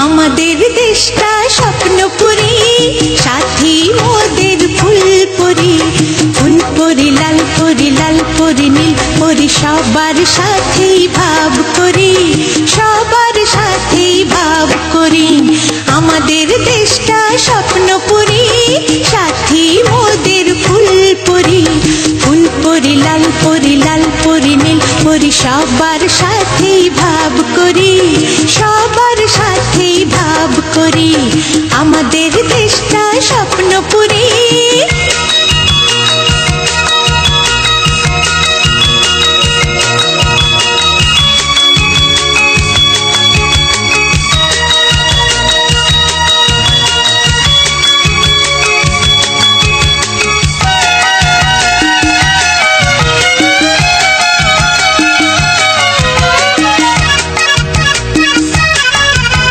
আমাদের দেশটা স্বপ্নপুরী, সাথী মোদের ফুলপুরি। ফুলপুরি লাল পরি, লাল পরি নীল পরি, সবার সাথেই ভাব করি, সবার সাথেই ভাব করি। আমাদের দেশটা স্বপ্নপুরী, সাথী মোদের ফুলপুরি। ফুলপুরি লাল পরি, লাল পরি নীল পরি, সবার সাথেই ভাব করি, সবার সাথে